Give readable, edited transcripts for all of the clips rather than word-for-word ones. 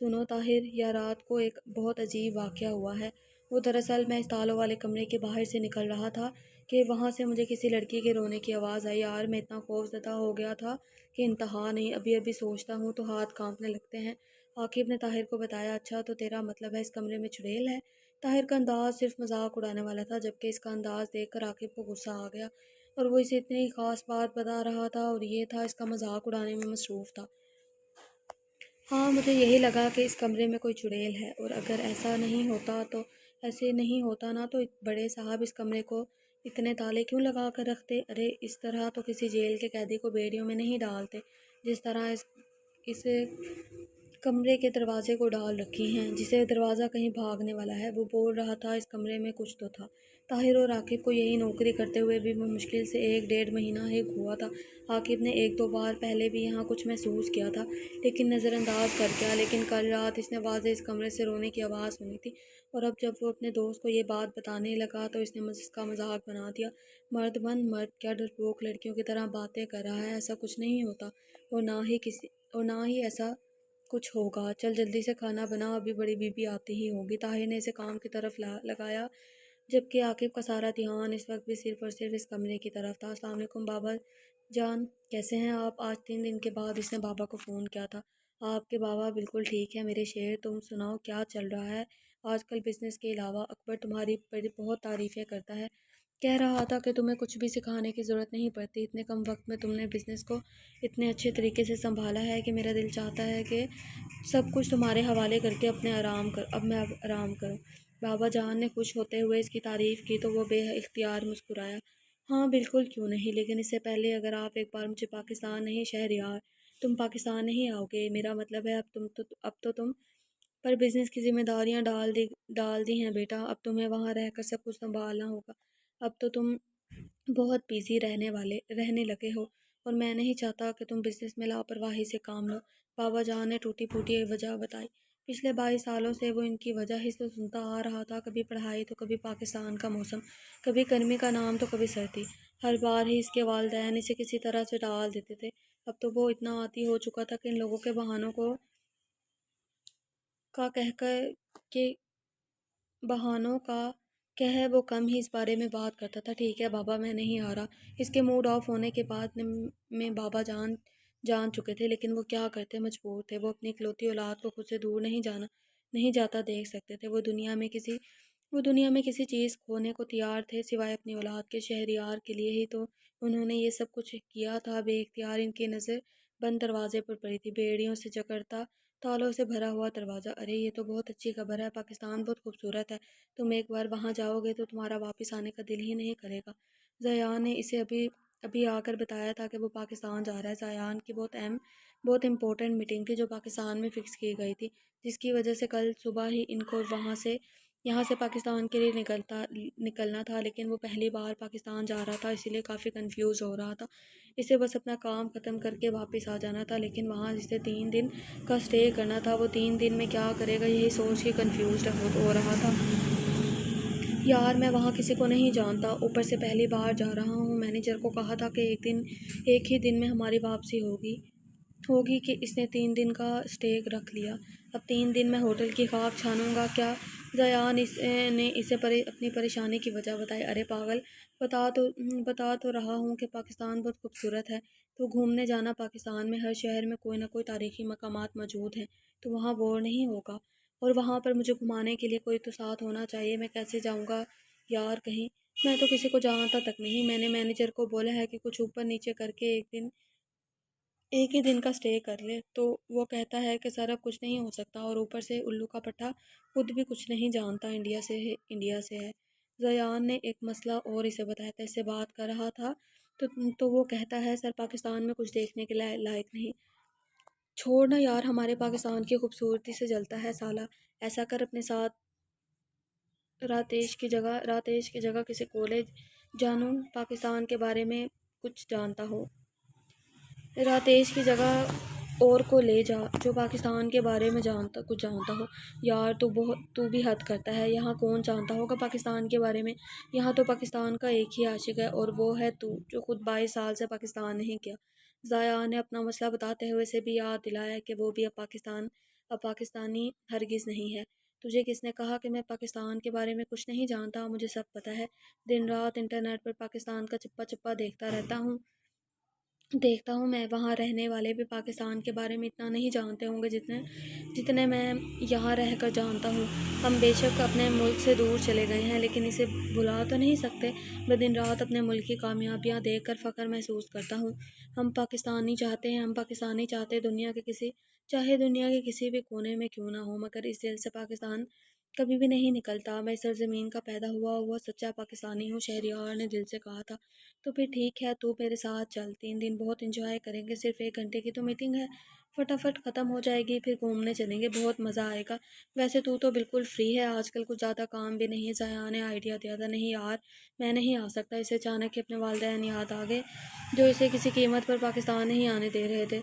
سنو طاہر، یا رات کو ایک بہت عجیب واقعہ ہوا ہے۔ وہ دراصل میں اس تالوں والے کمرے کے باہر سے نکل رہا تھا کہ وہاں سے مجھے کسی لڑکی کے رونے کی آواز آئی۔ یار میں اتنا خوف زدہ ہو گیا تھا کہ انتہا نہیں، ابھی ابھی سوچتا ہوں تو ہاتھ کانپنے لگتے ہیں۔ عاقب نے طاہر کو بتایا۔ اچھا تو تیرا مطلب ہے اس کمرے میں چڑیل ہے؟ طاہر کا انداز صرف مذاق اڑانے والا تھا، جبکہ اس کا انداز دیکھ کر عاقب کو غصہ آ گیا، اور وہ اسے اتنی خاص بات بتا رہا تھا اور یہ تھا اس کا مذاق اڑانے میں مصروف تھا۔ ہاں مجھے یہی لگا کہ اس کمرے میں کوئی چڑیل ہے، اور اگر ایسے نہیں ہوتا نا تو بڑے صاحب اس کمرے کو اتنے تالے کیوں لگا کر رکھتے؟ ارے اس طرح تو کسی جیل کے قیدی کو بیڑیوں میں نہیں ڈالتے جس طرح اس کمرے کے دروازے کو ڈال رکھی ہیں، جسے دروازہ کہیں بھاگنے والا ہے۔ وہ بول رہا تھا اس کمرے میں کچھ تو تھا۔ طاہر اور عاقب کو یہی نوکری کرتے ہوئے بھی مشکل سے 1 ڈیڑھ مہینہ ہی ہوا تھا۔ عاقب نے 1 2 بار پہلے بھی یہاں کچھ محسوس کیا تھا، لیکن نظر انداز کر گیا، لیکن کل رات اس نے واضح اس کمرے سے رونے کی آواز سنی تھی، اور اب جب وہ اپنے دوست کو یہ بات بتانے لگا تو اس نے اس کا مذاق بنا دیا۔ مرد بن مرد، کیا ڈرپوک لڑکیوں کی طرح باتیں کر رہا ہے؟ ایسا کچھ نہیں ہوتا، اور نہ ہی ایسا کچھ ہوگا۔ چل جلدی سے کھانا بنا، ابھی بڑی بیوی آتی ہی ہوگی۔ طاہر نے اسے کام کی طرف لگایا، جبکہ عاقب کا سارا دھیان اس وقت بھی صرف اور صرف اس کمرے کی طرف تھا۔ السلام علیکم بابا جان، کیسے ہیں آپ؟ آج 3 دن کے بعد اس نے بابا کو فون کیا تھا۔ آپ کے بابا بالکل ٹھیک ہے میرے شیر، تم سناؤ کیا چل رہا ہے آج کل بزنس کے علاوہ؟ اکبر تمہاری بہت تعریفیں کرتا ہے، کہہ رہا تھا کہ تمہیں کچھ بھی سکھانے کی ضرورت نہیں پڑتی، اتنے کم وقت میں تم نے بزنس کو اتنے اچھے طریقے سے سنبھالا ہے کہ میرا دل چاہتا ہے کہ سب کچھ تمہارے حوالے کر کے اب میں آرام کروں۔ بابا جان نے خوش ہوتے ہوئے اس کی تعریف کی تو وہ بے اختیار مسکرایا۔ ہاں بالکل، کیوں نہیں، لیکن اس سے پہلے اگر آپ ایک بار مجھے پاکستان نہیں شہریار، تم پاکستان نہیں آؤ گے؟ میرا مطلب ہے اب تو تم پر بزنس کی ذمہ داریاں ڈال دی ہیں بیٹا، اب تمہیں وہاں رہ کر سب کچھ سنبھالنا ہوگا۔ اب تو تم بہت بیزی رہنے لگے ہو، اور میں نہیں چاہتا کہ تم بزنس میں لاپرواہی سے کام لو۔ بابا جان نے ٹوٹی پھوٹی وجہ بتائی۔ پچھلے 22 سالوں سے وہ ان کی وجہ ہی تو سنتا آ رہا تھا، کبھی پڑھائی تو کبھی پاکستان کا موسم، کبھی گرمی کا نام تو کبھی سردی۔ ہر بار ہی اس کے والدین اسے کسی طرح سے ٹال دیتے تھے۔ اب تو وہ اتنا عاطی ہو چکا تھا کہ ان لوگوں کے بہانوں کا کہہ وہ کم ہی اس بارے میں بات کرتا تھا۔ ٹھیک ہے بابا، میں نہیں آ رہا۔ اس کے موڈ آف ہونے کے بعد میں بابا جان چکے تھے، لیکن وہ کیا کرتے، مجبور تھے۔ وہ اپنی اکلوتی اولاد کو خود سے دور نہیں جاتا دیکھ سکتے تھے۔ وہ دنیا میں کسی چیز کھونے کو تیار تھے سوائے اپنی اولاد کے۔ شہریار کے لیے ہی تو انہوں نے یہ سب کچھ کیا تھا۔ بے اختیار ان کی نظر بند دروازے پر پڑی تھی، بیڑیوں سے جکڑتا، تالوں سے بھرا ہوا دروازہ۔ ارے یہ تو بہت اچھی خبر ہے، پاکستان بہت خوبصورت ہے، تم ایک بار وہاں جاؤ گے تو تمہارا واپس آنے کا دل ہی نہیں کرے گا۔ زیان نے اسے ابھی آ کر بتایا تھا کہ وہ پاکستان جا رہا ہے۔ زیان کی بہت امپورٹنٹ میٹنگ تھی جو پاکستان میں فکس کی گئی تھی، جس کی وجہ سے کل صبح ہی ان کو یہاں سے پاکستان کے لیے نکلنا تھا، لیکن وہ پہلی بار پاکستان جا رہا تھا، اسی لیے کافی کنفیوز ہو رہا تھا۔ اسے بس اپنا کام ختم کر کے واپس آ جانا تھا، لیکن وہاں اسے 3 دن کا اسٹے کرنا تھا۔ وہ 3 دن میں کیا کرے گا یہی سوچ کے کنفیوزڈ ہو رہا تھا۔ یار میں وہاں کسی کو نہیں جانتا، اوپر سے پہلی بار جا رہا ہوں۔ مینیجر کو کہا تھا کہ ایک ہی دن میں ہماری واپسی ہوگی کہ اس نے 3 دن کا اسٹے رکھ لیا۔ اب 3 دن میں ہوٹل کی خاک چھانوں گا کیا؟ زیان نے اسے اپنی پریشانی کی وجہ بتائی۔ ارے پاگل، بتا تو رہا ہوں کہ پاکستان بہت خوبصورت ہے، تو گھومنے جانا۔ پاکستان میں ہر شہر میں کوئی نہ کوئی تاریخی مقامات موجود ہیں، تو وہاں بور نہیں ہوگا، اور وہاں پر مجھے گھمانے کے لیے کوئی تو ساتھ ہونا چاہیے۔ میں کیسے جاؤں گا یار کہیں؟ میں تو کسی کو جانتا تک نہیں۔ میں نے مینیجر کو بولا ہے کہ کچھ اوپر نیچے کر کے ایک ہی دن کا اسٹے کر لے، تو وہ کہتا ہے کہ سر اب کچھ نہیں ہو سکتا، اور اوپر سے الو کا پٹھا خود بھی کچھ نہیں جانتا، انڈیا سے ہے۔ زیان نے ایک مسئلہ اور اسے بتایا تھا، اس سے بات کر رہا تھا تو وہ کہتا ہے سر پاکستان میں کچھ دیکھنے کے لائق نہیں۔ چھوڑنا یار، ہمارے پاکستان کی خوبصورتی سے جلتا ہے سالہ۔ ایسا کر اپنے ساتھ راتیش کی جگہ کسی کالج جانوں پاکستان کے بارے میں کچھ جانتا ہو۔ راتیش کی جگہ اور کو لے جا جو پاکستان کے بارے میں کچھ جانتا ہو۔ یار تو بھی حد کرتا ہے، یہاں کون جانتا ہوگا پاکستان کے بارے میں؟ یہاں تو پاکستان کا ایک ہی عاشق ہے، اور وہ ہے تو، جو خود 22 سال سے پاکستان نہیں گیا۔ زایا نے اپنا مسئلہ بتاتے ہوئے اسے بھی یاد دلایا کہ وہ بھی اب اب پاکستانی ہرگز نہیں ہے۔ تجھے کس نے کہا کہ میں پاکستان کے بارے میں کچھ نہیں جانتا؟ مجھے سب پتہ ہے۔ دن رات انٹرنیٹ پر پاکستان کا چپا چپا دیکھتا ہوں میں۔ وہاں رہنے والے بھی پاکستان کے بارے میں اتنا نہیں جانتے ہوں گے جتنے میں یہاں رہ کر جانتا ہوں۔ ہم بے شک اپنے ملک سے دور چلے گئے ہیں، لیکن اسے بھلا تو نہیں سکتے۔ میں دن رات اپنے ملک کی کامیابیاں دیکھ کر فخر محسوس کرتا ہوں۔ ہم پاکستانی چاہتے چاہے دنیا کے کسی بھی کونے میں کیوں نہ ہو، مگر اس دل سے پاکستان کبھی بھی نہیں نکلتا۔ میں سرزمین کا پیدا ہوا سچا پاکستانی ہوں، شہریار نے دل سے کہا تھا۔ تو پھر ٹھیک ہے، تو میرے ساتھ چل، 3 دن بہت انجوائے کریں گے۔ صرف 1 گھنٹے کی تو میٹنگ ہے، فٹافٹ ختم ہو جائے گی، پھر گھومنے چلیں گے، بہت مزہ آئے گا۔ ویسے تو بالکل فری ہے آج کل، کچھ زیادہ کام بھی نہیں ہے۔ زیان نے آئیڈیا دیا تھا۔ نہیں یار، میں نہیں آ سکتا۔ اسے اچانک ہی اپنے والدین یاد آ گئے، جو اسے کسی قیمت پر پاکستان نہیں آنے دے رہے تھے۔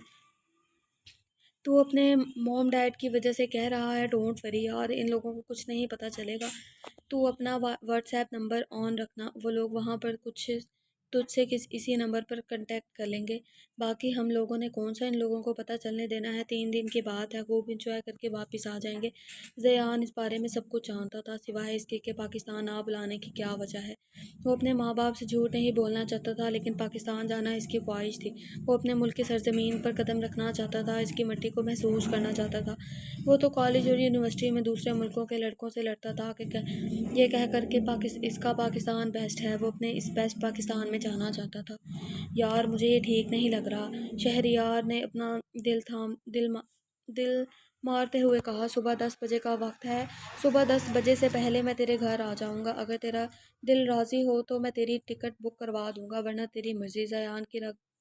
تو اپنے موم ڈیڈ کی وجہ سے کہہ رہا ہے؟ ڈونٹ وری یار، ان لوگوں کو کچھ نہیں پتہ چلے گا۔ تو اپنا واٹس ایپ نمبر آن رکھنا، وہ لوگ وہاں پر تجھ سے اسی نمبر پر کنٹیکٹ کر لیں گے۔ باقی ہم لوگوں نے کون سا ان لوگوں کو پتہ چلنے دینا ہے؟ 3 دن کی بات ہے، خوب انجوائے کر کے واپس آ جائیں گے۔ زیان اس بارے میں سب کچھ جانتا تھا، سوائے اس کے کہ پاکستان نہ بلانے کی کیا وجہ ہے۔ وہ اپنے ماں باپ سے جھوٹ نہیں بولنا چاہتا تھا، لیکن پاکستان جانا اس کی خواہش تھی۔ وہ اپنے ملک کی سرزمین پر قدم رکھنا چاہتا تھا، اس کی مٹی کو محسوس کرنا چاہتا تھا۔ وہ تو کالج اور یونیورسٹی میں دوسرے ملکوں کے لڑکوں سے لڑتا تھا یہ کہہ کر کہ اس کا پاکستان بیسٹ ہے۔ وہ اپنے اس بیسٹ پاکستان میں جانا چاہتا تھا۔ یار مجھے یہ ٹھیک نہیں لگ رہا، شہریار نے اپنا دل مارتے ہوئے کہا۔ صبح 10 بجے کا وقت ہے، صبح 10 بجے سے پہلے میں تیرے گھر آ جاؤں گا۔ اگر تیرا دل راضی ہو تو میں تیری ٹکٹ بک کروا دوں گا، ورنہ تیری مرضی۔ زیان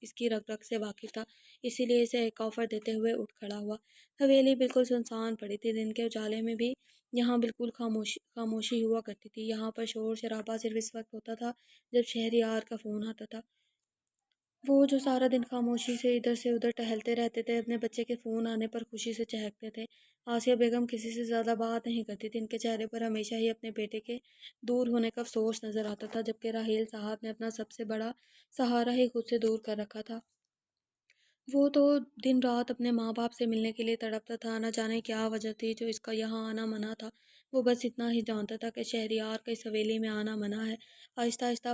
اس کی رگ رگ سے واقف تھا، اسی لیے اسے ایک آفر دیتے ہوئے اٹھ کھڑا ہوا۔ حویلی بالکل سنسان پڑی تھی، دن کے اجالے میں بھی یہاں بالکل خاموشی ہوا کرتی تھی۔ یہاں پر شور شرابہ صرف اس وقت ہوتا تھا جب شہریار کا فون آتا تھا۔ وہ جو سارا دن خاموشی سے ادھر سے ادھر ٹہلتے رہتے تھے، اپنے بچے کے فون آنے پر خوشی سے چہکتے تھے۔ آسیہ بیگم کسی سے زیادہ بات نہیں کرتی تھی، ان کے چہرے پر ہمیشہ ہی اپنے بیٹے کے دور ہونے کا افسوس نظر آتا تھا، جبکہ راحیل صاحب نے اپنا سب سے بڑا سہارا ہی خود سے دور کر رکھا تھا۔ وہ تو دن رات اپنے ماں باپ سے ملنے کے لیے تڑپتا تھا، نہ جانے کیا وجہ تھی جو اس کا یہاں آنا منع تھا۔ وہ بس اتنا ہی جانتا تھا کہ شہریار کا اس حویلی میں آنا منع ہے۔ آہستہ آہستہ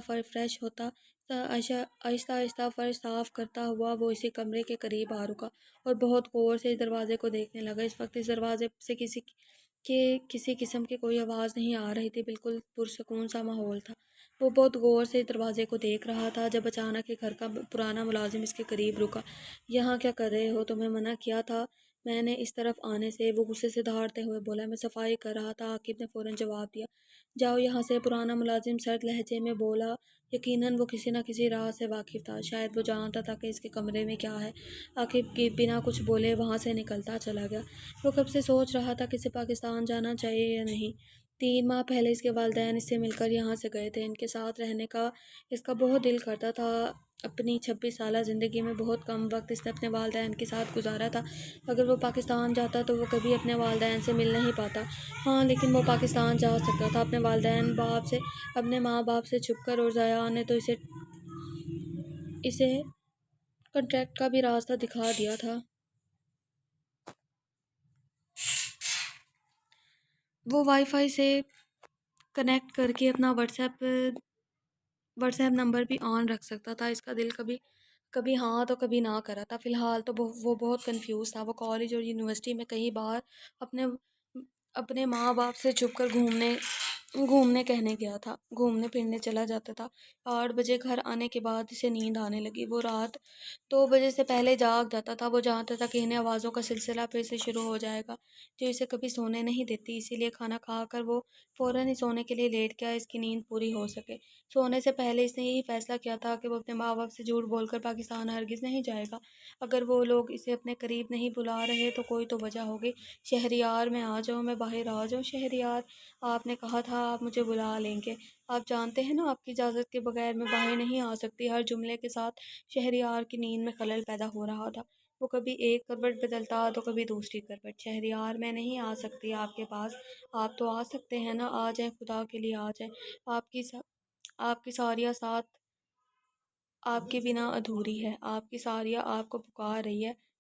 فرش صاف کرتا ہوا وہ اسی کمرے کے قریب آ رکا اور بہت غور سے اس دروازے کو دیکھنے لگا۔ اس وقت اس دروازے سے کسی قسم کی کوئی آواز نہیں آ رہی تھی، بالکل پرسکون سا ماحول تھا۔ وہ بہت غور سے اس دروازے کو دیکھ رہا تھا جب اچانک ایک گھر کا پرانا ملازم اس کے قریب رکا۔ یہاں کیا کر رہے ہو؟ تمہیں منع کیا تھا میں نے اس طرف آنے سے، وہ غصے سے دھاڑتے ہوئے بولا۔ میں صفائی کر رہا تھا، عاقب نے فوراً جواب دیا۔ جاؤ یہاں سے، پرانا ملازم سرد لہجے میں بولا۔ یقیناً وہ کسی نہ کسی راز سے واقف تھا، شاید وہ جانتا تھا کہ اس کے کمرے میں کیا ہے۔ عاقب کی بنا کچھ بولے وہاں سے نکلتا چلا گیا۔ وہ کب سے سوچ رہا تھا کہ اسے پاکستان جانا چاہیے یا نہیں۔ 3 ماہ پہلے اس کے والدین اس سے مل کر یہاں سے گئے تھے۔ ان کے ساتھ رہنے کا اس کا بہت دل کرتا تھا۔ اپنی 26 سالہ زندگی میں بہت کم وقت اس نے اپنے والدین کے ساتھ گزارا تھا۔ اگر وہ پاکستان جاتا تو وہ کبھی اپنے والدین سے مل نہیں پاتا۔ ہاں، لیکن وہ پاکستان جا سکتا تھا اپنے ماں باپ سے چھپ کر، اور زیان نے تو اسے کنٹریکٹ کا بھی راستہ دکھا دیا تھا۔ وہ وائی فائی سے کنیکٹ کر کے اپنا واٹس ایپ نمبر بھی آن رکھ سکتا تھا۔ اس کا دل کبھی ہاں تو کبھی نہ کرا تھا۔ فی الحال تو وہ بہت کنفیوز تھا۔ وہ کالج اور یونیورسٹی میں کئی بار اپنے ماں باپ سے چھپ کر گھومنے پھرنے چلا جاتا تھا۔ 8 بجے گھر آنے کے بعد اسے نیند آنے لگی۔ وہ رات 2 بجے سے پہلے جاگ جاتا تھا۔ وہ جانتا تھا کہ انہیں آوازوں کا سلسلہ پھر سے شروع ہو جائے گا جو اسے کبھی سونے نہیں دیتی، اسی لیے کھانا کھا کر وہ فوراً ہی سونے کے لیے لیٹ گیا، اس کی نیند پوری ہو سکے۔ سونے سے پہلے اس نے یہی فیصلہ کیا تھا کہ وہ اپنے ماں باپ سے جھوٹ بول کر پاکستان ہرگز نہیں جائے گا۔ اگر وہ لوگ اسے اپنے قریب نہیں بلا رہے تو کوئی تو وجہ ہوگی۔ شہریار، میں آ جاؤں، میں باہر آ جاؤں؟ شہریار، آپ نے کہا تھا آپ مجھے بلا لیں گے، آپ جانتے ہیں نا آپ کی اجازت کے بغیر میں باہر نہیں آ سکتی۔ ہر جملے کے ساتھ شہریار کی نیند میں خلل پیدا ہو رہا تھا۔ وہ کبھی ایک کروٹ بدلتا تو کبھی دوسری کروٹ۔ شہریار، میں نہیں آ سکتی آپ کے پاس۔ آپ تو آ سکتے ہیں نا، آ جائیں، خدا کے لیے آ جائیں۔ آپ کی ساریہ ساتھ آپ کے بنا ادھوری ہے۔ آپ کی ساریہ آپ کو پکار رہی ہے۔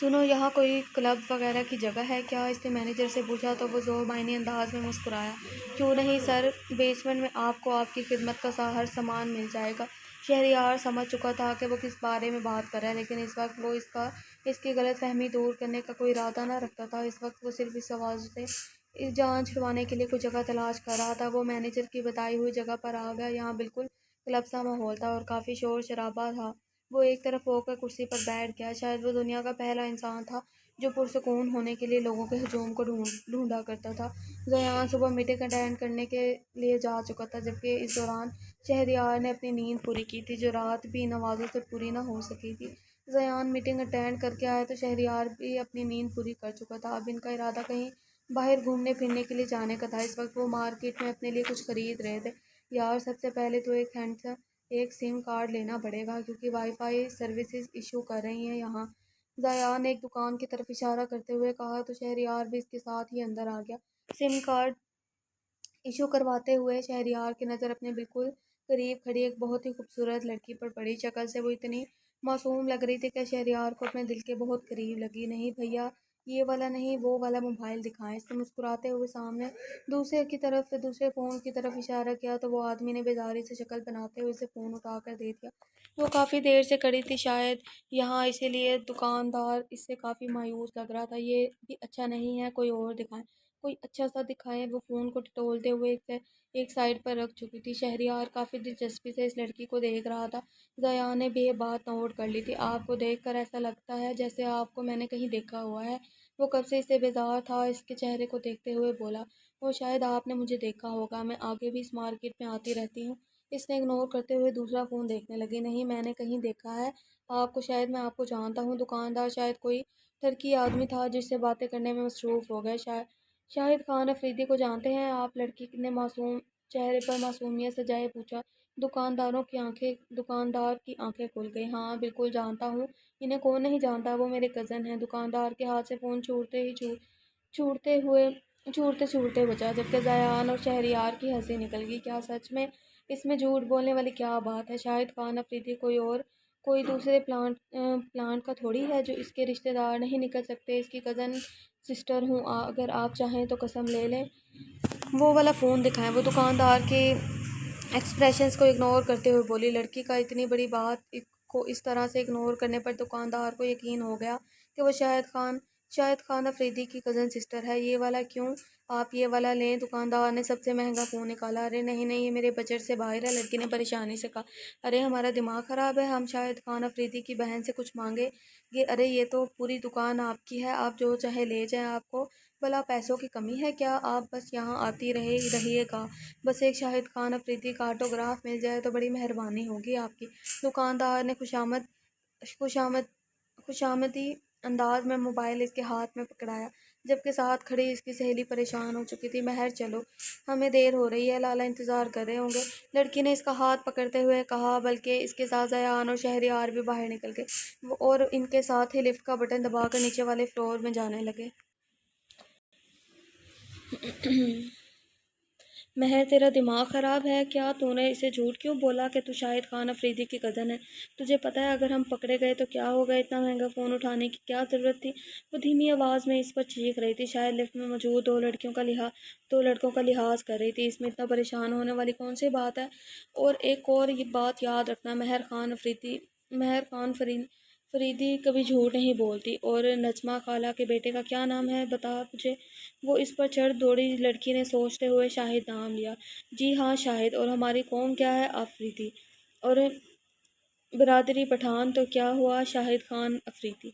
سنو، یہاں کوئی کلب وغیرہ کی جگہ ہے کیا؟ اس نے مینیجر سے پوچھا تو وہ زور معنی انداز میں مسکرایا۔ کیوں نہیں سر، بیسمنٹ میں آپ کو آپ کی خدمت کا ہر سامان مل جائے گا۔ شہریار سمجھ چکا تھا کہ وہ کس بارے میں بات کر رہا ہے، لیکن اس وقت وہ اس کی غلط فہمی دور کرنے کا کوئی ارادہ نہ رکھتا تھا۔ اس وقت وہ صرف اس آواز سے اس جان چھڑوانے کے لیے کوئی جگہ تلاش کر رہا تھا۔ وہ مینیجر کی بتائی ہوئی جگہ پر آ گیا۔ یہاں بالکل کلب سا ماحول تھا اور کافی شور شرابہ تھا۔ وہ ایک طرف ہو کر کرسی پر بیٹھ گیا۔ شاید وہ دنیا کا پہلا انسان تھا جو پرسکون ہونے کے لیے لوگوں کے ہجوم کو ڈھونڈا کرتا تھا۔ ریان صبح میٹنگ اٹینڈ کرنے کے لیے جا چکا تھا، جبکہ اس دوران شہریار نے اپنی نیند پوری کی تھی، جو رات بھی ان آوازوں سے پوری نہ ہو سکی تھی۔ ریان میٹنگ اٹینڈ کر کے آیا تو شہریار بھی اپنی نیند پوری کر چکا تھا۔ اب ان کا ارادہ کہیں باہر گھومنے پھرنے کے لیے جانے کا تھا۔ اس وقت وہ مارکیٹ میں اپنے لیے کچھ خرید رہے تھے۔ یار، سب سے پہلے تو ایک سم کارڈ لینا پڑے گا، کیونکہ وائی فائی سروسز ایشو کر رہی ہیں یہاں۔ ضیاء نے ایک دکان کی طرف اشارہ کرتے ہوئے کہا تو شہریار بھی اس کے ساتھ ہی اندر آ گیا۔ سم کارڈ ایشو کرواتے ہوئے شہریار کی نظر اپنے بالکل قریب کھڑی ایک بہت ہی خوبصورت لڑکی پر پڑی۔ شکل سے وہ اتنی معصوم لگ رہی تھی کہ شہریار کو اپنے دل کے بہت قریب لگی۔ نہیں بھیا، یہ والا نہیں، وہ والا موبائل دکھائیں۔ اس نے مسکراتے ہوئے سامنے دوسرے فون کی طرف اشارہ کیا تو وہ آدمی نے بیزاری سے شکل بناتے ہوئے اسے فون اٹھا کر دے دیا۔ وہ کافی دیر سے کھڑی تھی، شاید یہاں اسی لیے دکاندار اس سے کافی مایوس لگ رہا تھا۔ یہ بھی اچھا نہیں ہے، کوئی اور دکھائیں، کوئی اچھا سا دکھائیں۔ وہ فون کو ٹٹولتے ہوئے ایک سائڈ پر رکھ چکی تھی۔ شہریار کافی دلچسپی سے اس لڑکی کو دیکھ رہا تھا۔ ضیاء نے بھی یہ بات نوٹ کر لی تھی۔ آپ کو دیکھ کر ایسا لگتا ہے جیسے آپ کو میں نے کہیں دیکھا ہوا ہے۔ وہ کب سے اس سے بیزار تھا، اس کے چہرے کو دیکھتے ہوئے بولا۔ وہ شاید آپ نے مجھے دیکھا ہوگا، میں آگے بھی اس مارکیٹ میں آتی رہتی ہوں۔ اس نے اگنور کرتے ہوئے دوسرا فون دیکھنے لگی۔ نہیں، میں نے کہیں دیکھا ہے آپ کو، شاید میں آپ کو جانتا ہوں۔ دکاندار شاید کوئی ترکی آدمی تھا جس سے باتیں کرنے میں مصروف ہو گئے۔ شاہد خان افریدی کو جانتے ہیں آپ؟ لڑکی نے معصوم چہرے پر معصومیت سجائے پوچھا۔ دکاندار کی آنکھیں کھل گئیں۔ ہاں بالکل جانتا ہوں، انہیں کون نہیں جانتا، وہ میرے کزن ہیں۔ دکاندار کے ہاتھ سے فون چھوٹتے بچا، جبکہ ضیاء اور شہریار کی ہنسی نکل گئی۔ کیا سچ میں؟ اس میں جھوٹ بولنے والی کیا بات ہے؟ شاہد خان افریدی کوئی دوسرے پلانٹ کا تھوڑی ہے جو اس کے رشتہ دار نہیں نکل سکتے۔ اس کی کزن سسٹر ہوں، اگر آپ چاہیں تو قسم لے لیں۔ وہ والا فون دکھائیں۔ وہ دکاندار کے ایکسپریشنز کو اگنور کرتے ہوئے بولی۔ لڑکی کا اتنی بڑی بات کو اس طرح سے اگنور کرنے پر دکاندار کو یقین ہو گیا کہ وہ شاہد خان افریدی کی کزن سسٹر ہے۔ یہ والا کیوں؟ آپ یہ والا لیں۔ دکاندار نے سب سے مہنگا فون نکالا۔ ارے نہیں، یہ میرے بجٹ سے باہر ہے، لڑکی نے پریشانی سے کہا۔ ارے ہمارا دماغ خراب ہے، ہم شاہد خان افریدی کی بہن سے کچھ مانگے گے؟ ارے یہ تو پوری دکان آپ کی ہے، آپ جو چاہے لے جائیں۔ آپ کو بھلا پیسوں کی کمی ہے کیا؟ آپ بس یہاں آتی رہیے گا، بس ایک شاہد خان افریدی کا آٹوگراف مل جائے تو بڑی مہربانی ہوگی آپ کی۔ دکاندار نے خوشامدی انداز میں موبائل اس کے ہاتھ میں پکڑایا، جبکہ ساتھ کھڑی اس کی سہیلی پریشان ہو چکی تھی۔ مہر چلو، ہمیں دیر ہو رہی ہے، لالا انتظار کر رہے ہوں گے، لڑکی نے اس کا ہاتھ پکڑتے ہوئے کہا۔ بلکہ اس کے ساتھ ضیاء اور شہریار بھی باہر نکل گئے اور ان کے ساتھ ہی لفٹ کا بٹن دبا کر نیچے والے فلور میں جانے لگے۔ مہر، تیرا دماغ خراب ہے کیا؟ تو نے اسے جھوٹ کیوں بولا کہ تو شاہد خان افریدی کی کزن ہے؟ تجھے پتہ ہے اگر ہم پکڑے گئے تو کیا ہوگا؟ اتنا مہنگا فون اٹھانے کی کیا ضرورت تھی؟ وہ دھیمی آواز میں اس پر چیخ رہی تھی، شاید لفٹ میں موجود دو لڑکوں کا لحاظ کر رہی تھی۔ اس میں اتنا پریشان ہونے والی کون سی بات ہے؟ اور ایک اور یہ بات یاد رکھنا، مہر خان فریدی کبھی جھوٹ نہیں بولتی۔ اور نجمہ خالہ کے بیٹے کا کیا نام ہے بتا مجھے؟ وہ اس پر چڑھ دوڑی۔ لڑکی نے سوچتے ہوئے شاہد نام لیا۔ جی ہاں شاہد، اور ہماری قوم کیا ہے؟ افریدی۔ اور برادری پٹھان تو کیا ہوا؟ شاہد خان افریدی۔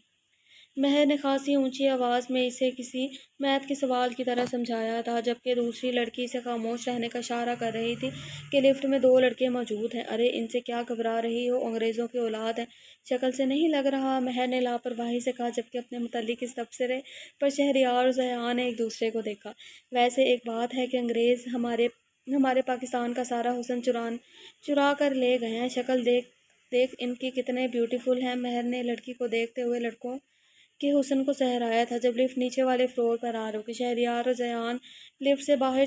مہر نے خاصی اونچی آواز میں اسے کسی میتھ کے سوال کی طرح سمجھایا تھا، جبکہ دوسری لڑکی اسے خاموش رہنے کا اشارہ کر رہی تھی کہ لفٹ میں دو لڑکے موجود ہیں۔ ارے ان سے کیا گھبرا رہی ہو؟ انگریزوں کی اولاد ہیں، شکل سے نہیں لگ رہا، مہر نے لاپرواہی سے کہا، جبکہ اپنے متعلق اس تبصرے پر شہریار اور ضیاء نے ایک دوسرے کو دیکھا۔ ویسے ایک بات ہے کہ انگریز ہمارے پاکستان کا سارا حسن چرا کر لے گئے ہیں۔ شکل دیکھ ان کی کتنے بیوٹیفل ہیں۔ مہر نے لڑکی کو دیکھتے ہوئے لڑکوں کے حسن کو سہرایا تھا۔ جب لفٹ نیچے والے فلور پر آ رکی، شہریار اور ضیاء لفٹ سے باہر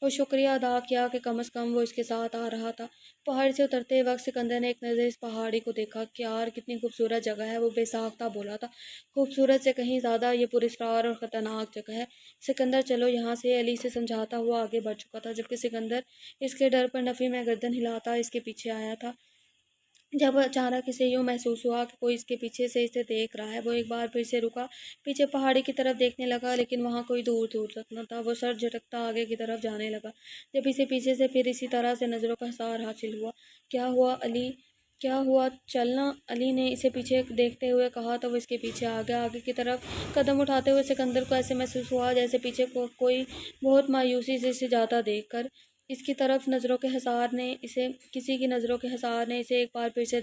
اور شکریہ ادا کیا کہ کم از کم وہ اس کے ساتھ آ رہا تھا۔ پہاڑ سے اترتے وقت سکندر نے ایک نظر اس پہاڑی کو دیکھا کہ یار کتنی خوبصورت جگہ ہے، وہ بے ساختہ بولا تھا۔ خوبصورت سے کہیں زیادہ یہ پراسرار اور خطرناک جگہ ہے۔ سکندر چلو یہاں سے، علی سے سمجھاتا ہوا آگے بڑھ چکا تھا، جبکہ سکندر اس کے ڈر پر نفی میں گردن ہلاتا اس کے پیچھے آیا تھا۔ جب اچانک اسے یوں محسوس ہوا کہ کوئی اس کے پیچھے سے اسے دیکھ رہا ہے، وہ ایک بار پھر سے رکا، پیچھے پہاڑی کی طرف دیکھنے لگا، لیکن وہاں کوئی دور دور تک نہ تھا۔ وہ سر جھٹکتا آگے کی طرف جانے لگا، جب اسے پیچھے سے پھر اسی طرح سے نظروں کا حصار حاصل ہوا۔ کیا ہوا علی؟ کیا ہوا؟ چلنا، علی نے اسے پیچھے دیکھتے ہوئے کہا تو وہ اس کے پیچھے آ گیا۔ آگے کی طرف قدم اٹھاتے ہوئے سکندر کو ایسے محسوس ہوا جیسے پیچھے کوئی بہت مایوسی سے اسے جاتا دیکھ کر اس کی طرف نظروں کے حصار نے اسے کسی کی نظروں کے حصار نے اسے ایک بار پھر سے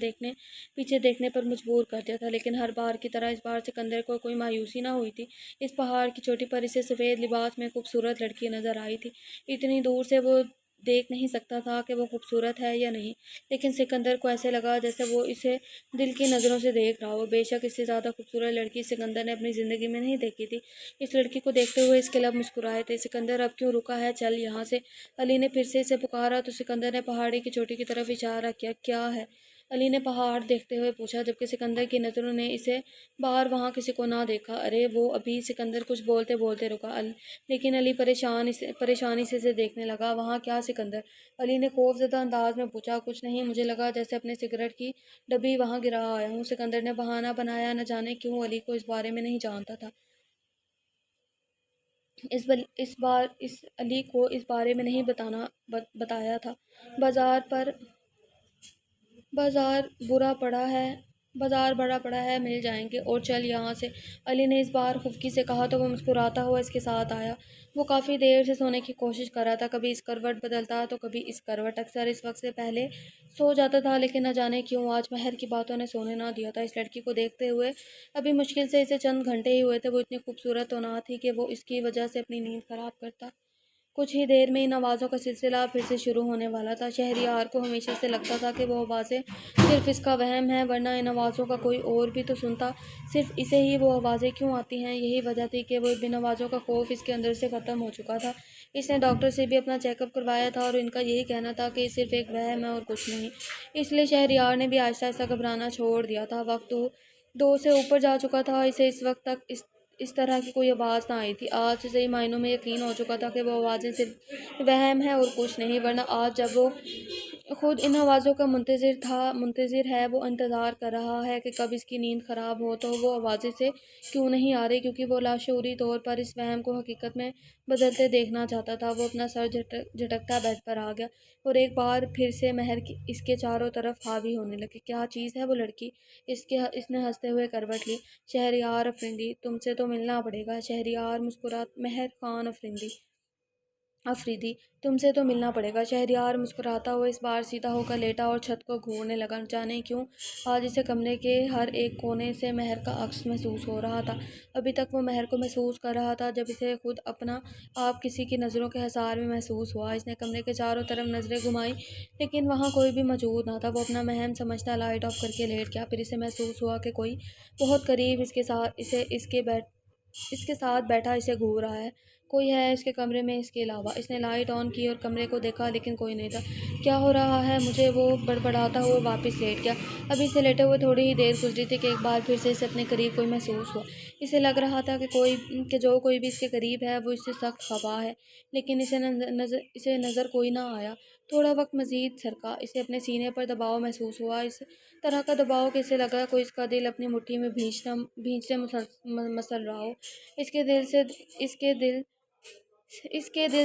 پیچھے دیکھنے پر مجبور کر دیا تھا، لیکن ہر بار کی طرح اس بار سکندر کو کوئی مایوسی نہ ہوئی تھی۔ اس پہاڑ کی چوٹی پر اسے سفید لباس میں خوبصورت لڑکی نظر آئی تھی۔ اتنی دور سے وہ دیکھ نہیں سکتا تھا کہ وہ خوبصورت ہے یا نہیں، لیکن سکندر کو ایسے لگا جیسے وہ اسے دل کی نظروں سے دیکھ رہا ہو۔ بے شک اس سے زیادہ خوبصورت لڑکی سکندر نے اپنی زندگی میں نہیں دیکھی تھی۔ اس لڑکی کو دیکھتے ہوئے اس کے لب مسکرائے تھے۔ سکندر اب کیوں رکا ہے؟ چل یہاں سے، علی نے پھر سے اسے پکارا تو سکندر نے پہاڑی کی چوٹی کی طرف اشارہ کیا۔ کیا ہے؟ علی نے پہاڑ دیکھتے ہوئے پوچھا، جبکہ سکندر کی نظروں نے اسے باہر وہاں کسی کو نہ دیکھا۔ ارے وہ ابھی سکندر کچھ بولتے بولتے رکا، لیکن علی پریشانی سے اسے دیکھنے لگا۔ وہاں کیا سکندر؟ علی نے خوف زدہ انداز میں پوچھا۔ کچھ نہیں، مجھے لگا جیسے اپنے سگریٹ کی ڈبی وہاں گرا آیا ہوں، سکندر نے بہانہ بنایا۔ نہ جانے کیوں علی کو اس بارے میں نہیں جانتا تھا، علی کو اس بارے میں نہیں بتایا تھا۔ بازار بڑا پڑا ہے، مل جائیں گے، اور چل یہاں سے، علی نے اس بار خفگی سے کہا تو وہ مسکراتا ہوا اس کے ساتھ آیا۔ وہ کافی دیر سے سونے کی کوشش کر رہا تھا، کبھی اس کروٹ بدلتا تو کبھی اس کروٹ، اکثر اس وقت سے پہلے سو جاتا تھا، لیکن نہ جانے کیوں آج مہر کی باتوں نے سونے نہ دیا تھا۔ اس لڑکی کو دیکھتے ہوئے ابھی مشکل سے اسے چند گھنٹے ہی ہوئے تھے، وہ اتنی خوبصورت تو نہ تھی کہ وہ اس کی وجہ سے اپنی نیند خراب کرتا۔ کچھ ہی دیر میں ان آوازوں کا سلسلہ پھر سے شروع ہونے والا تھا۔ شہریار کو ہمیشہ سے لگتا تھا کہ وہ آوازیں صرف اس کا وہم ہے، ورنہ ان آوازوں کا کوئی اور بھی تو سنتا، صرف اسے ہی وہ آوازیں کیوں آتی ہیں؟ یہی وجہ تھی کہ وہ ان آوازوں کا خوف اس کے اندر سے ختم ہو چکا تھا۔ اس نے ڈاکٹر سے بھی اپنا چیک اپ کروایا تھا اور ان کا یہی کہنا تھا کہ یہ صرف ایک وہم ہے اور کچھ نہیں۔ اس لیے شہریار نے بھی آہستہ آہستہ گھبرانا چھوڑ دیا تھا۔ وقت 2 سے اوپر جا چکا تھا، اسے اس وقت تک اس طرح کی کوئی آواز نہ آئی تھی۔ آج سے صحیح معنوں میں یقین ہو چکا تھا کہ وہ آوازیں صرف وہم ہے اور کچھ نہیں، ورنہ آج جب وہ خود ان آوازوں کا منتظر ہے، وہ انتظار کر رہا ہے کہ کب اس کی نیند خراب ہو، تو وہ آوازیں سے کیوں نہیں آ رہی؟ کیونکہ وہ لاشعوری طور پر اس وہم کو حقیقت میں بدلتے دیکھنا چاہتا تھا۔ وہ اپنا سر جھٹکتا بیڈ پر آ گیا اور ایک بار پھر سے مہر اس کے چاروں طرف حاوی ہونے لگی۔ کیا چیز ہے وہ لڑکی؟ اس نے ہنستے ہوئے کروٹ لی۔ شہریار افریدی، تم سے تو ملنا پڑے گا۔ شہریار مہر خان افریدی، تم سے تو ملنا پڑے گا۔ شہریار مسکراتا ہوا اس بار سیدھا ہو کر لیٹا اور چھت کو گھورنے لگا۔ جانے کیوں آج اسے کمرے کے ہر ایک کونے سے مہر کا عکس محسوس ہو رہا تھا۔ ابھی تک وہ مہر کو محسوس کر رہا تھا، جب اسے خود اپنا آپ کسی کی نظروں کے حصار میں محسوس ہوا۔ اس نے کمرے کے چاروں طرف نظریں گھمائیں، لیکن وہاں کوئی بھی موجود نہ تھا۔ وہ اپنا وہم سمجھتا لائٹ آف کر کے لیٹ گیا۔ پھر اسے محسوس ہوا کہ کوئی بہت قریب اس کے ساتھ بیٹھا اسے گھور رہا ہے۔ کوئی ہے اس کے کمرے میں اس کے علاوہ؟ اس نے لائٹ آن کی اور کمرے کو دیکھا، لیکن کوئی نہیں تھا۔ کیا ہو رہا ہے مجھے؟ وہ بڑبڑاتا ہوا واپس لیٹ گیا۔ ابھی اسے لیٹے ہوئے تھوڑی ہی دیر گزری تھی کہ ایک بار پھر سے اسے اپنے قریب کوئی محسوس ہوا۔ اسے لگ رہا تھا کہ جو کوئی بھی اس کے قریب ہے وہ اس سے سخت خفا ہے، لیکن اسے نظر کوئی نہ آیا۔ تھوڑا وقت مزید سرکا، اسے اپنے سینے پر دباؤ محسوس ہوا، اس طرح کا دباؤ کہ اسے لگا کوئی اس کا دل اپنی مٹھی میں بھینچنے مسل رہا ہو۔ اس کے دل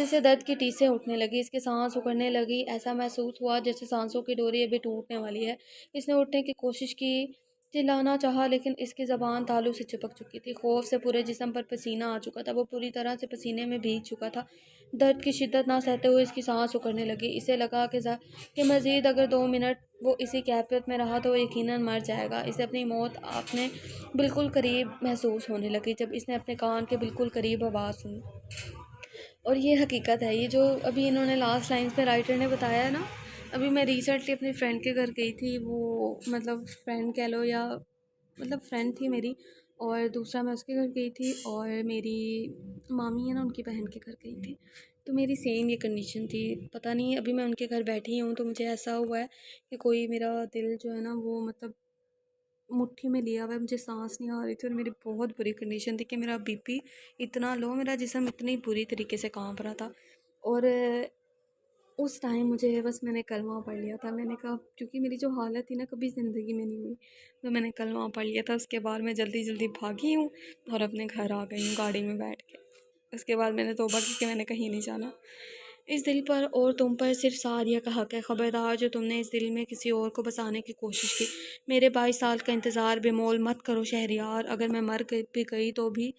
سے درد کی ٹیسیں اٹھنے لگی، اس کی سانس اکڑنے لگی، ایسا محسوس ہوا جیسے سانسوں کی ڈوری ابھی ٹوٹنے والی ہے۔ اس نے اٹھنے کی کوشش کی، چلانا چاہا، لیکن اس کی زبان تالو سے چپک چکی تھی۔ خوف سے پورے جسم پر پسینہ آ چکا تھا، وہ پوری طرح سے پسینے میں بھیگ چکا تھا۔ درد کی شدت نہ سہتے ہوئے اس کی سانس اکڑنے لگی۔ اسے لگا کہ مزید اگر 2 منٹ وہ اسی کیفیت میں رہا تو وہ یقیناً مر جائے گا۔ اسے اپنی موت اپنے بالکل قریب محسوس ہونے لگی جب اس نے اپنے کان کے بالکل قریب آواز سنی۔ اور یہ حقیقت ہے، یہ جو ابھی انہوں نے لاسٹ لائنز پہ رائٹر نے بتایا ہے نا۔ ابھی میں ریسنٹلی اپنی فرینڈ کے گھر گئی تھی، وہ مطلب فرینڈ کہہ لو یا مطلب فرینڈ تھی میری، اور دوسرا میں اس کے گھر گئی تھی، اور میری مامی ہے نا ان کی بہن کے گھر گئی تھی۔ تو میری سیم یہ کنڈیشن تھی، پتہ نہیں ابھی میں ان کے گھر بیٹھی ہوں تو مجھے ایسا ہوا ہے کہ کوئی میرا دل جو ہے نا وہ مطلب مٹھی میں لیا ہوا ہے، مجھے سانس نہیں آ رہی تھی، اور میری بہت بری کنڈیشن تھی کہ میرا بی پی اتنا لو، میرا جسم اتنی بری طریقے سے کانپ رہا تھا۔ اور اس ٹائم مجھے بس میں نے کلمہ پڑھ لیا تھا، میں نے کہا کیونکہ میری جو حالت تھی نا کبھی زندگی میں نہیں ہوئی، تو میں نے کلمہ پڑھ لیا تھا۔ اس کے بعد میں جلدی جلدی بھاگی ہوں اور اپنے گھر آ گئی ہوں گاڑی میں بیٹھ کے۔ اس کے بعد میں نے توبہ کی کہ میں نے کہیں نہیں جانا۔ اس دل پر اور تم پر صرف سعدیہ کا حق ہے، خبردار جو تم نے اس دل میں کسی اور کو بسانے کی کوشش کی۔ میرے 22 سال کا انتظار بے مول مت کرو شہریار، اگر میں مر بھی گئی تو بھی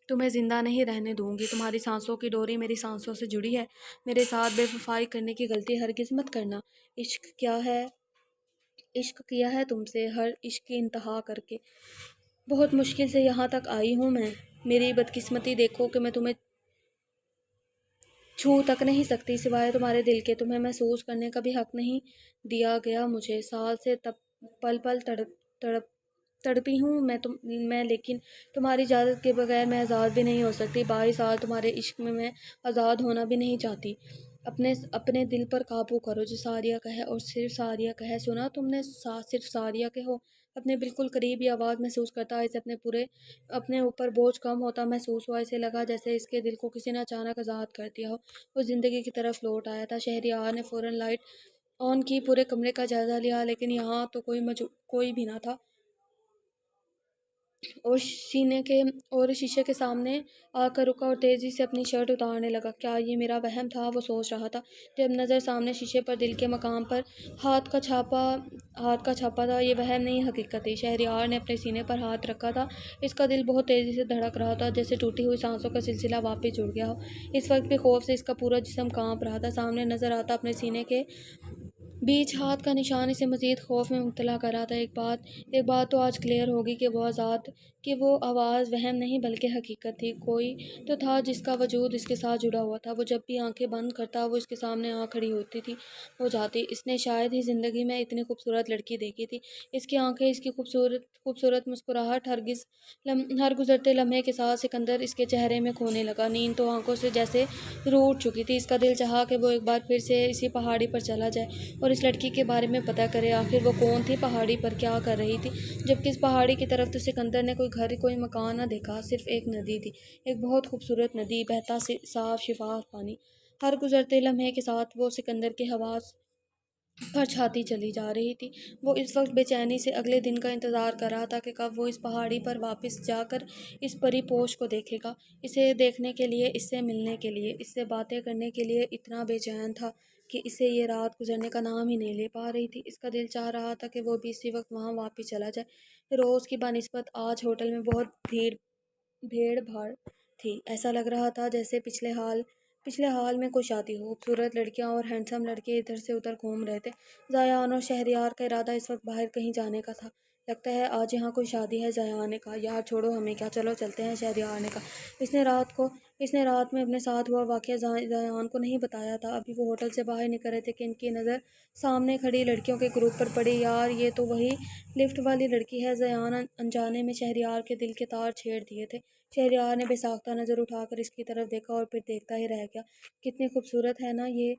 تمہیں زندہ نہیں رہنے دوں گی۔ تمہاری سانسوں کی ڈوری میری سانسوں سے جڑی ہے، میرے ساتھ بے وفائی کرنے کی غلطی ہرگز مت کرنا۔ عشق کیا ہے، عشق کیا ہے تم سے، ہر عشق کی انتہا کر کے بہت مشکل سے یہاں تک آئی ہوں میں۔ میری بدقسمتی دیکھو کہ میں تمہیں چھو تک نہیں سکتی سوائے تمہارے دل کے، تمہیں محسوس کرنے کا بھی حق نہیں دیا گیا مجھے۔ سال سے پل پل تڑپی ہوں میں لیکن تمہاری اجازت کے بغیر میں آزاد بھی نہیں ہو سکتی۔ 22 سال تمہارے عشق میں آزاد ہونا بھی نہیں چاہتی۔ اپنے دل پر قابو کرو، جو سعدیہ کا ہے اور صرف سعدیہ کا ہے۔ سنا تم نے، صرف سعدیہ کے ہو۔ اپنے بالکل قریب یہ آواز محسوس کرتا اسے اپنے اوپر بوجھ کم ہوتا محسوس ہوا۔ اسے لگا جیسے اس کے دل کو کسی نے اچانک آزاد کر دیا ہو، وہ زندگی کی طرف لوٹ آیا تھا۔ شہریار نے فوراً لائٹ آن کی، پورے کمرے کا جائزہ لیا، لیکن یہاں تو کوئی بھی نہ تھا، اور شیشے کے سامنے آ کر رکا اور تیزی سے اپنی شرٹ اتارنے لگا۔ کیا یہ میرا وہم تھا، وہ سوچ رہا تھا جب نظر سامنے شیشے پر دل کے مقام پر ہاتھ کا چھاپا تھا۔ یہ وہم نہیں، حقیقت تھی۔ شہریار نے اپنے سینے پر ہاتھ رکھا تھا، اس کا دل بہت تیزی سے دھڑک رہا تھا، جیسے ٹوٹی ہوئی سانسوں کا سلسلہ واپس جڑ گیا ہو۔ اس وقت بھی خوف سے اس کا پورا جسم کانپ رہا تھا۔ سامنے نظر آتا اپنے سینے کے بیچ ہاتھ کا نشان اسے مزید خوف میں مبتلا کر رہا تھا۔ ایک بات تو آج کلیئر ہوگی کہ وہ آواز وہم نہیں بلکہ حقیقت تھی۔ کوئی تو تھا جس کا وجود اس کے ساتھ جڑا ہوا تھا۔ وہ جب بھی آنکھیں بند کرتا وہ اس کے سامنے آ کھڑی ہو جاتی۔ اس نے شاید ہی زندگی میں اتنی خوبصورت لڑکی دیکھی تھی۔ اس کی آنکھیں، اس کی خوبصورت مسکراہٹ ہر گزرتے لمحے کے ساتھ سکندر اس کے چہرے میں کھونے لگا۔ نیند تو آنکھوں سے جیسے روٹ چکی تھی۔ اس کا دل چاہا کہ وہ ایک بار پھر سے اسی پہاڑی پر چلا جائے اور اس لڑکی کے بارے میں پتہ کرے، آخر وہ کون تھی، پہاڑی پر کیا کر رہی تھی۔ جبکہ اس پہاڑی کی طرف تو سکندر نے کوئی گھر کوئی مکان نہ دیکھا، صرف ایک ندی تھی، ایک بہت خوبصورت ندی، بہتا صاف شفاف پانی۔ ہر گزرتے لمحے کے ساتھ وہ سکندر کے حواس پر چھاتی چلی جا رہی تھی۔ وہ اس وقت بے چینی سے اگلے دن کا انتظار کر رہا تھا کہ کب وہ اس پہاڑی پر واپس جا کر اس پری پوش کو دیکھے گا، اسے دیکھنے کے لیے، اس سے ملنے کے لیے، اس سے باتیں کرنے کے لیے اتنا بے چین تھا کہ اسے یہ رات گزرنے کا نام ہی نہیں لے پا رہی تھی۔ اس کا دل چاہ رہا تھا کہ وہ بھی اسی وقت وہاں واپس چلا جائے۔ روز کی بنسبت آج ہوٹل میں بہت بھیڑ بھاڑ تھی۔ ایسا لگ رہا تھا جیسے پچھلے حال میں کوئی شادی ہو۔ خوبصورت لڑکیاں اور ہینڈسم لڑکے ادھر سے ادھر گھوم رہے تھے۔ زیان اور شہریار کا ارادہ اس وقت باہر کہیں جانے کا تھا۔ لگتا ہے آج یہاں کوئی شادی ہے، زیان نے کہا۔ یار چھوڑو ہمیں کیا، چلو چلتے ہیں، شہریار نے کہا۔ اس نے رات میں اپنے ساتھ ہوا واقعہ زیان کو نہیں بتایا تھا۔ ابھی وہ ہوٹل سے باہر نکل رہے تھے کہ ان کی نظر سامنے کھڑی لڑکیوں کے گروپ پر پڑی۔ یار یہ تو وہی لفٹ والی لڑکی ہے۔ زیان انجانے میں شہریار کے دل کے تار چھیڑ دیے تھے۔ شہریار نے بے ساختہ نظر اٹھا کر اس کی طرف دیکھا اور پھر دیکھتا ہی رہ گیا۔ کتنی خوبصورت ہے نا یہ،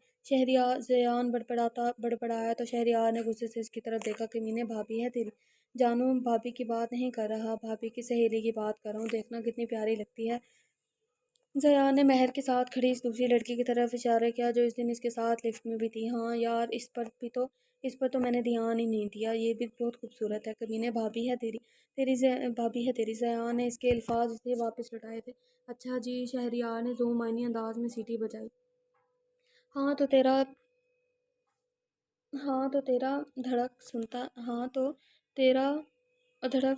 زیان بڑبڑایا تو شہریار نے غصے سے اس کی طرف دیکھا۔ کمینے بھابھی ہے تیری؟ جانو بھابھی کی بات نہیں کر رہا، بھابھی کی سہیلی کی بات کر رہا ہوں، دیکھنا کتنی پیاری لگتی ہے۔ زیان نے مہر کے ساتھ کھڑی اس دوسری لڑکی کی طرف اشارہ کیا جو اس دن اس کے ساتھ لفٹ میں بھی تھی۔ ہاں یار اس پر تو میں نے دھیان ہی نہیں دیا، یہ بھی بہت خوبصورت ہے۔ کمینے بھابھی ہے تیری، زیان نے اس کے الفاظ اسے واپس لوٹائے تھے۔ اچھا جی، شہریار نے ذو معنی انداز میں سیٹی بجائی۔ ہاں تو تیرا دھڑک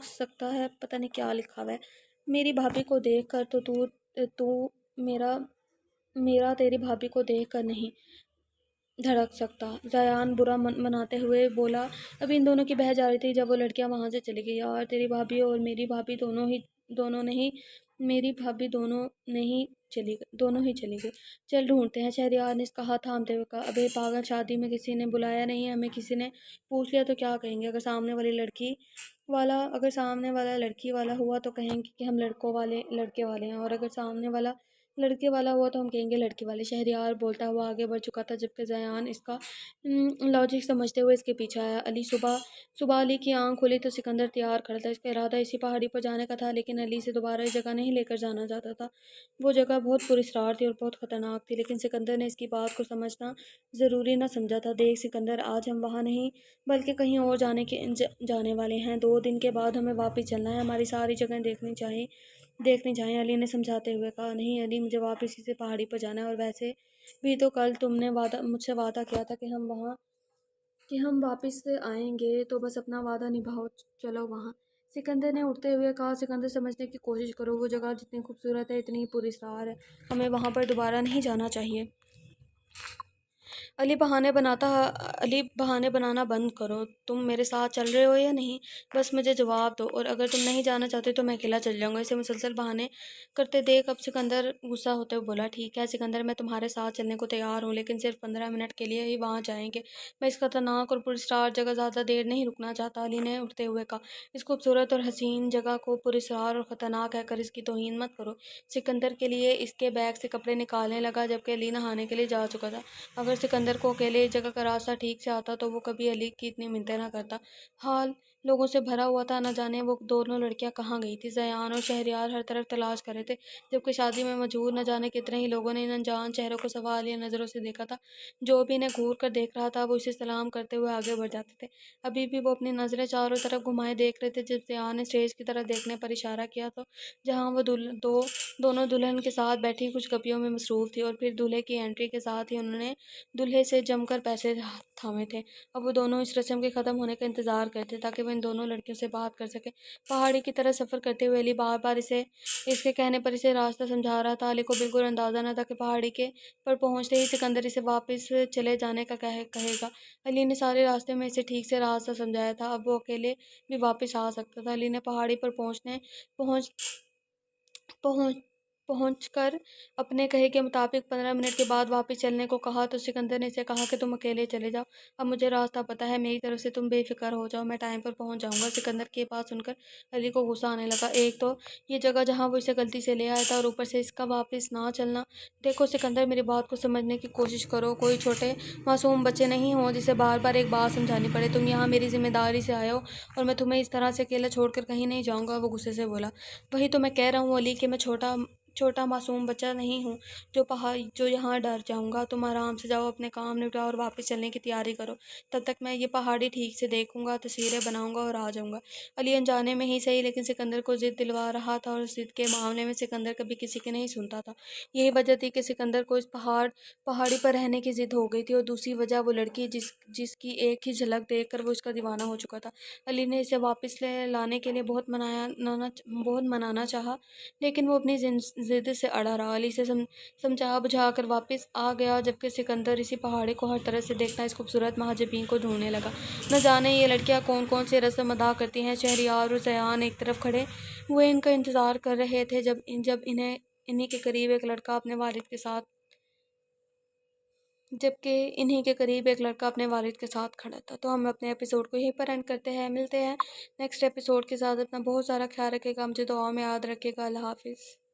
سکتا ہے، پتہ نہیں کیا لکھا ہوا ہے۔ میری بھابھی کو دیکھ کر تو میرا تیری بھابھی کو دیکھ کر نہیں دھڑک سکتا، زیان برا مناتے ہوئے بولا۔ ابھی ان دونوں کی بحث جاری تھی جب وہ لڑکیاں وہاں سے چلی گئی۔ یار تیری بھابھی اور میری بھابھی دونوں ہی چلی گئی۔ چل ڈھونڈتے ہیں، شہریار نے اس کا ہاتھ تھامتے ہوئے کہا۔ ابے پاگل، شادی میں کسی نے بلایا نہیں ہے، ہمیں کسی نے پوچھ لیا تو کیا کہیں گے؟ اگر سامنے والی لڑکی اگر سامنے والا لڑکی والا ہوا تو کہیں گے کہ ہم لڑکے والے ہیں، اور اگر سامنے والا لڑکے والا ہوا تو ہم کہیں گے لڑکی والے۔ شہریار بولتا ہوا آگے بڑھ چکا تھا، جبکہ زیان اس کا لاجک سمجھتے ہوئے اس کے پیچھے آیا۔ صبح علی کی آنکھ کھلی تو سکندر تیار کھڑا تھا۔ اس کا ارادہ اسی پہاڑی پر جانے کا تھا، لیکن علی سے دوبارہ اس جگہ نہیں لے کر جانا چاہتا تھا۔ وہ جگہ بہت پراسرار تھی اور بہت خطرناک تھی، لیکن سکندر نے اس کی بات کو سمجھنا ضروری نہ سمجھا تھا۔ دیکھ سکندر، آج ہم وہاں نہیں بلکہ کہیں اور جانے والے ہیں۔ 2 دن کے بعد ہمیں واپس چلنا ہے، ہماری ساری جگہیں دیکھنی چاہیے، علی نے سمجھاتے ہوئے کہا۔ نہیں علی، مجھے واپس اسی پہاڑی پر جانا ہے، اور ویسے بھی تو کل تم نے مجھ سے وعدہ کیا تھا کہ ہم واپس آئیں گے، تو بس اپنا وعدہ نبھاؤ، چلو وہاں۔ سکندر نے اٹھتے ہوئے کہا۔ سکندر، سمجھنے کی کوشش کرو، وہ جگہ جتنی خوبصورت ہے اتنی ہی پراسرار ہے، ہمیں وہاں پر دوبارہ نہیں جانا چاہیے۔ علی بہانے بنانا بند کرو، تم میرے ساتھ چل رہے ہو یا نہیں؟ بس مجھے جواب دو، اور اگر تم نہیں جانا چاہتے تو میں اکیلا چل جاؤں گا۔ اسے مسلسل بہانے کرتے دیکھ اب سکندر غصہ ہوتے ہوئے بولا، ٹھیک ہے سکندر، میں تمہارے ساتھ چلنے کو تیار ہوں، لیکن صرف 15 منٹ کے لیے ہی وہاں جائیں گے۔ میں اس خطرناک اور پراسرار جگہ زیادہ دیر نہیں رکنا چاہتا۔ علی نے اٹھتے ہوئے کہا، اس خوبصورت اور حسین جگہ کو پراسرار اور خطرناک کہہ کر اس کی توہین مت کرو۔ سکندر کے لیے اس کے بیگ سے کپڑے نکالنے لگا، جبکہ علی نہانے کے لیے جا چکا تھا۔ اگر سکندر کو اکیلے اس جگہ کا راستہ ٹھیک سے آتا تو وہ کبھی علی کی اتنی منتیں نہ کرتا۔ حال لوگوں سے بھرا ہوا تھا، نہ جانے وہ دونوں لڑکیاں کہاں گئی تھیں۔ زیان اور شہریار ہر طرف تلاش کر رہے تھے، جبکہ شادی میں موجود نہ جانے کتنے ہی لوگوں نے ان انجان چہروں کو سوالیہ نظروں سے دیکھا تھا۔ جو بھی انہیں گھور کر دیکھ رہا تھا وہ اسے سلام کرتے ہوئے آگے بڑھ جاتے تھے۔ ابھی بھی وہ اپنی نظریں چاروں طرف گھمائے دیکھ رہے تھے جب زیان نے اسٹیج کی طرف دیکھنے پر اشارہ کیا تو جہاں وہ دونوں دلہن کے ساتھ بیٹھی کچھ گپیوں میں مصروف تھی، اور پھر دولہے کی انٹری کے ساتھ ہی انہوں نے دولہے سے جم کر پیسے تھامے تھے۔ اب وہ دونوں اس رسم کے ختم ہونے کا انتظار کرتے تاکہ وہ ان دونوں لڑکیوں سے بات کر سکے۔ پہاڑی کی طرف سفر کرتے ہوئے علی بار بار اس کے کہنے پر اسے راستہ سمجھا رہا تھا۔ علی کو بالکل اندازہ نہ تھا کہ پہاڑی کے پر پہنچتے ہی سکندر اسے واپس چلے جانے کا کہے گا۔ علی نے سارے راستے میں اسے ٹھیک سے راستہ سمجھایا تھا، اب وہ اکیلے بھی واپس آ سکتا تھا۔ علی نے پہاڑی پر پہنچ کر اپنے کہے کے مطابق 15 منٹ کے بعد واپس چلنے کو کہا تو سکندر نے اسے کہا کہ تم اکیلے چلے جاؤ، اب مجھے راستہ پتہ ہے، میری طرف سے تم بے فکر ہو جاؤ، میں ٹائم پر پہنچ جاؤں گا۔ سکندر کی بات سن کر علی کو غصہ آنے لگا۔ ایک تو یہ جگہ جہاں وہ اسے غلطی سے لے آیا تھا، اور اوپر سے اس کا واپس نہ چلنا۔ دیکھو سکندر، میری بات کو سمجھنے کی کوشش کرو، کوئی چھوٹے معصوم بچے نہیں ہو جسے بار بار ایک بات سمجھانی پڑے۔ تم یہاں میری ذمہ داری سے آئے ہو، اور میں تمہیں اس طرح سے اکیلا چھوڑ کر کہیں نہیں جاؤں گا۔ وہ غصے سے بولا۔ وہی تو میں کہہ رہا ہوں علی کہ میں چھوٹا معصوم بچہ نہیں ہوں جو یہاں ڈر جاؤں گا۔ تم آرام سے جاؤ، اپنے کام نپٹاؤ اور واپس چلنے کی تیاری کرو، تب تک میں یہ پہاڑی ٹھیک سے دیکھوں گا، تصویریں بناؤں گا اور آ جاؤں گا۔ علی انجانے میں ہی صحیح لیکن سکندر کو ضد دلوا رہا تھا، اور ضد کے معاملے میں سکندر کبھی کسی کی نہیں سنتا تھا۔ یہی وجہ تھی کہ سکندر کو اس پہاڑی پر رہنے کی ضد ہو گئی تھی، اور دوسری وجہ وہ لڑکی جس کی ایک ہی جھلک دیکھ کر وہ اس کا دیوانہ ہو چکا تھا۔ علی نے اسے واپس لانے کے لیے بہت منانا چاہا، لیکن وہ اپنی ضد سے اڑا رہا۔ علی سے سمجھا بجھا کر واپس آ گیا، جبکہ سکندر اسی پہاڑی کو ہر طرف سے دیکھتا اس خوبصورت مہاجبین کو ڈھونڈنے لگا۔ نہ جانے یہ لڑکیاں کون سی رسم ادا کرتی ہیں۔ شہریار اور زیان ایک طرف کھڑے ہوئے ان کا انتظار کر رہے تھے، انہی کے قریب ایک لڑکا اپنے والد کے ساتھ کھڑا تھا۔ تو ہم اپنے ایپیسوڈ کو یہیں پر اینڈ کرتے ہیں، ملتے ہیں نیکسٹ ایپیسوڈ کے ساتھ۔ اپنا بہت سارا خیال رکھے گا، مجھے دعاؤں میں یاد رکھے گا۔ اللہ حافظ۔